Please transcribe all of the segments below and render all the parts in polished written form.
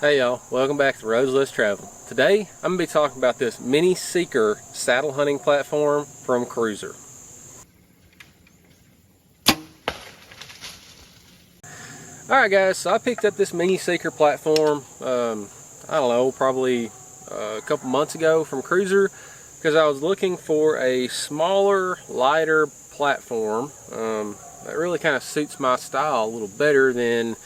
Hey y'all, welcome back to Roads Less Traveled. Today I'm going to be talking about this Mini-Seeker saddle hunting platform from Cruzr. Alright guys, so I picked up this Mini-Seeker platform, I don't know, probably a couple months ago from Cruzr because I was looking for a smaller, lighter platform that really kind of suits my style a little better than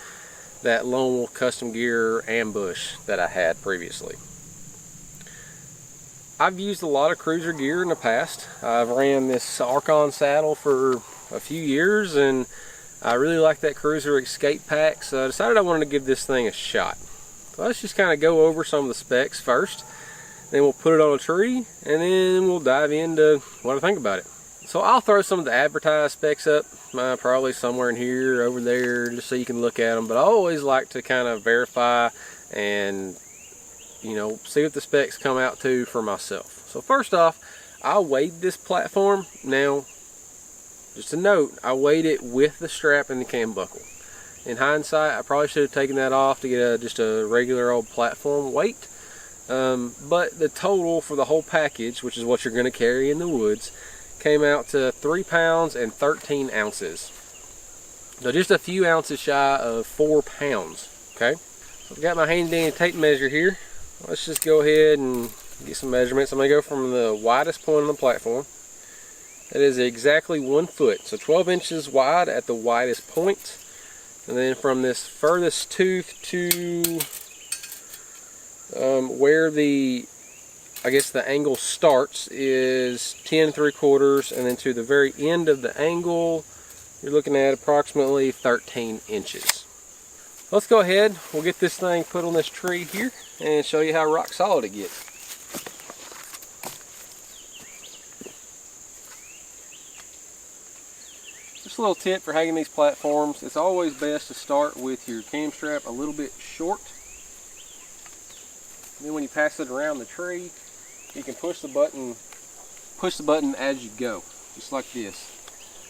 that Lone Wolf Custom Gear ambush that I had previously. I've used a lot of Cruzr gear in the past. I've ran this Archon saddle for a few years and I really like that Cruzr Escape Pack, so I decided I wanted to give this thing a shot. So let's just kind of go over some of the specs first, then we'll put it on a tree and then we'll dive into what I think about it. So I'll throw some of the advertised specs up, probably somewhere in here, over there, just so you can look at them. But I always like to kind of verify and, you know, see what the specs come out to for myself. So first off, I weighed this platform. Now, just a note, I weighed it with the strap and the cam buckle. In hindsight, I probably should have taken that off to get just a regular old platform weight. But the total for the whole package, which is what you're going to carry in the woods, came out to 3 pounds and 13 ounces. So just a few ounces shy of 4 pounds. Okay, so I've got my handy dandy tape measure here. Let's just go ahead and get some measurements. I'm going to go from the widest point on the platform. That is exactly 1 foot, so 12 inches wide at the widest point. And then from this furthest tooth to where the angle starts is 10 3/4, and then to the very end of the angle you're looking at approximately 13 inches. Let's go ahead, we'll get this thing put on this tree here and show you how rock solid it gets. Just a little tip for hanging these platforms: it's always best to start with your cam strap a little bit short. And then when you pass it around the tree, you can push the button as you go, just like this.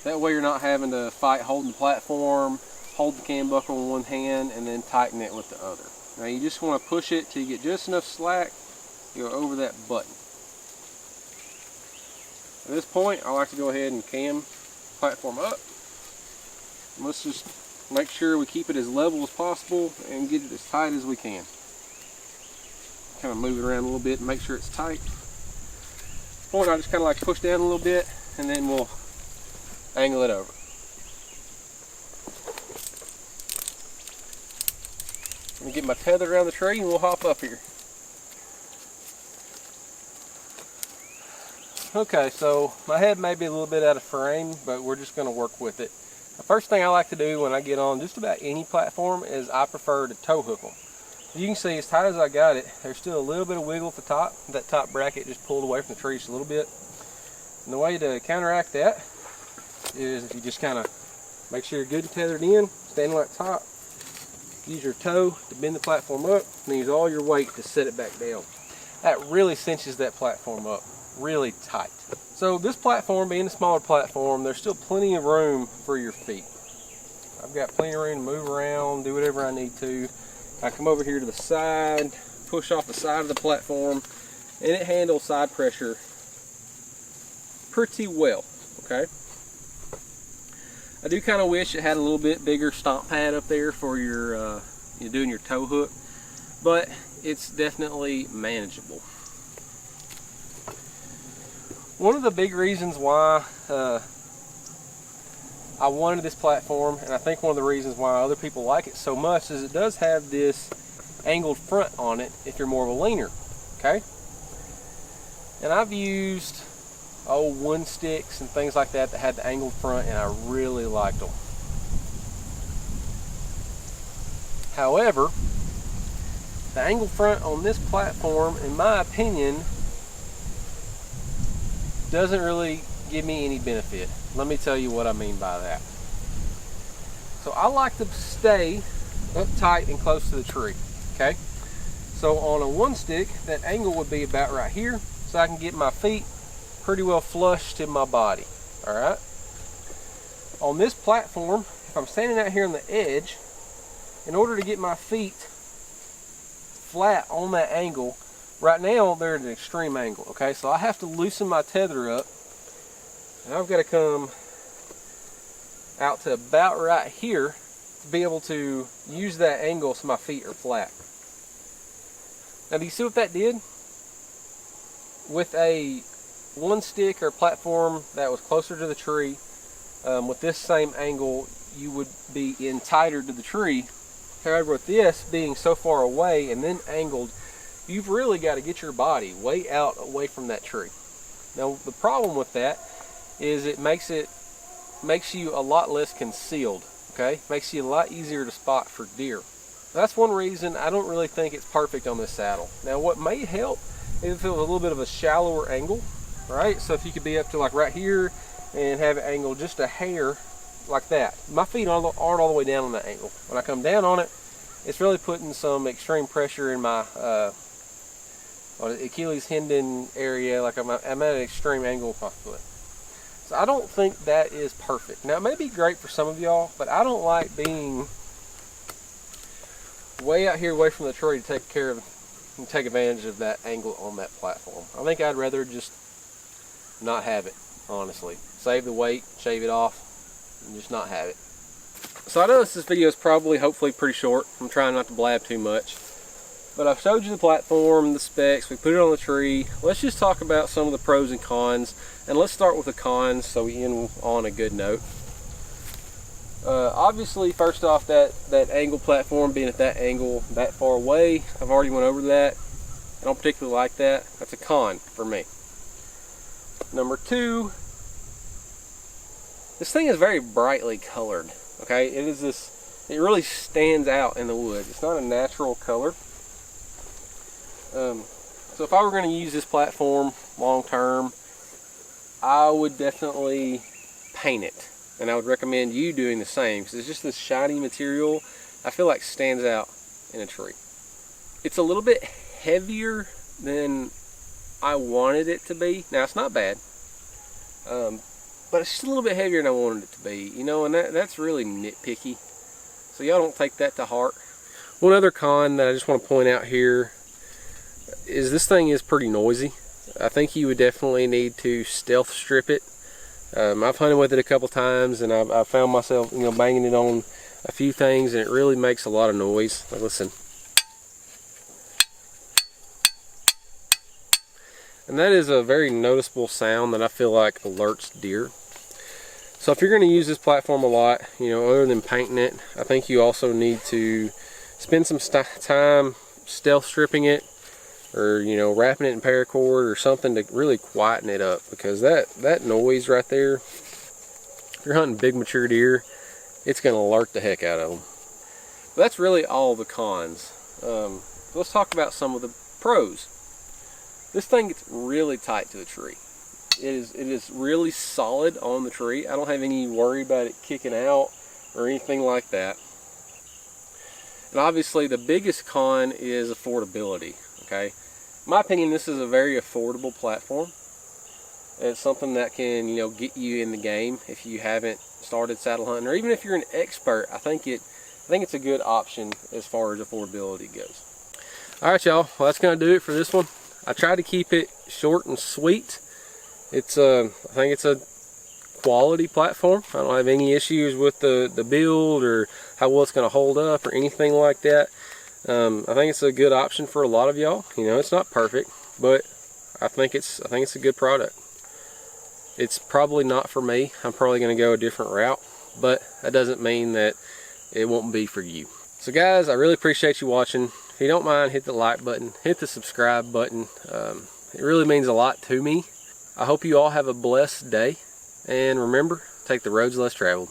That way you're not having to fight holding the platform, hold the cam buckle in one hand, and then tighten it with the other. Now you just want to push it till you get just enough slack, go over that button. At this point, I like to go ahead and cam the platform up. And let's just make sure we keep it as level as possible and get it as tight as we can. Kind of move it around a little bit and make sure it's tight. At this point, I just kind of like push down a little bit and then we'll angle it over. I'm gonna get my tether around the tree and we'll hop up here. Okay, so my head may be a little bit out of frame, but we're just going to work with it. The first thing I like to do when I get on just about any platform is I prefer to tow hook them. You can see as tight as I got it, there's still a little bit of wiggle at the top. That top bracket just pulled away from the tree just a little bit. And the way to counteract that is if you just kind of make sure you're good and tethered in, standing like top, use your toe to bend the platform up, and use all your weight to set it back down. That really cinches that platform up really tight. So this platform being a smaller platform, there's still plenty of room for your feet. I've got plenty of room to move around, do whatever I need to. I come over here to the side, push off the side of the platform, and it handles side pressure pretty well. Okay, I do kind of wish it had a little bit bigger stomp pad up there for your you're doing your tow hook, but it's definitely manageable. One of the big reasons why I wanted this platform, and I think one of the reasons why other people like it so much, is it does have this angled front on it if you're more of a leaner. Okay, and I've used old wood sticks and things like that that had the angled front, and I really liked them. However, the angled front on this platform, in my opinion, doesn't really give me any benefit. Let me tell you what I mean by that. So I like to stay up tight and close to the tree. Okay, so on a one stick, that angle would be about right here, so I can get my feet pretty well flush to my body. All right, on this platform, if I'm standing out here on the edge, in order to get my feet flat on that angle. Right now they're at an extreme angle, okay? So I have to loosen my tether up, and I've got to come out to about right here to be able to use that angle so my feet are flat. Now do you see what that did? With a one stick or platform that was closer to the tree, with this same angle you would be in tighter to the tree. However, with this being so far away and then angled, you've really got to get your body way out away from that tree. Now the problem with that is it makes you a lot less concealed, okay? Makes you a lot easier to spot for deer. That's one reason I don't really think it's perfect on this saddle. Now what may help is if it was a little bit of a shallower angle, right? So if you could be up to like right here and have it angled just a hair like that. My feet aren't all the way down on that angle. When I come down on it, it's really putting some extreme pressure in my Achilles tendon area. Like I'm at an extreme angle with my foot. So I don't think that is perfect. Now it may be great for some of y'all, but I don't like being way out here away from the tree to take care of and take advantage of that angle on that platform. I think I'd rather just not have it, honestly. Save the weight, shave it off, and just not have it. So I know this video is probably hopefully pretty short. I'm trying not to blab too much. But I've showed you the platform, the specs, we put it on the tree. Let's just talk about some of the pros and cons. And let's start with the cons so we end on a good note. Obviously, first off, that angle platform being at that angle that far away, I've already went over that. I don't particularly like that. That's a con for me. Number two, this thing is very brightly colored. Okay, it really stands out in the wood. It's not a natural color. So if I were going to use this platform long term, I would definitely paint it. And I would recommend you doing the same, because it's just this shiny material I feel like stands out in a tree. It's a little bit heavier than I wanted it to be. Now it's not bad, but it's just a little bit heavier than I wanted it to be, you know, and that's really nitpicky. So y'all don't take that to heart. One other con that I just want to point out here is this thing is pretty noisy. I think you would definitely need to stealth strip it. I've hunted with it a couple times, and I've found myself, you know, banging it on a few things, and it really makes a lot of noise. Like, listen. And that is a very noticeable sound that I feel like alerts deer. So if you're going to use this platform a lot, you know, other than painting it, I think you also need to spend some time stealth stripping it, or, you know, wrapping it in paracord or something to really quieten it up, because that noise right there, if you're hunting big mature deer, it's going to alert the heck out of them. But that's really all the cons. Let's talk about some of the pros. This thing gets really tight to the tree. It is really solid on the tree. I don't have any worry about it kicking out or anything like that. And obviously the biggest con is affordability. Okay, in my opinion, this is a very affordable platform. It's something that can, you know, get you in the game if you haven't started saddle hunting, or even if you're an expert. I think it's a good option as far as affordability goes. All right, y'all. Well, that's gonna do it for this one. I tried to keep it short and sweet. I think it's a quality platform. I don't have any issues with the build or how well it's going to hold up or anything like that. I think it's a good option for a lot of y'all. You know, it's not perfect, but I think it's a good product. It's probably not for me. I'm probably going to go a different route, but that doesn't mean that it won't be for you. So guys, I really appreciate you watching. If you don't mind, hit the like button, hit the subscribe button. It really means a lot to me. I hope you all have a blessed day, and remember, take the roads less traveled.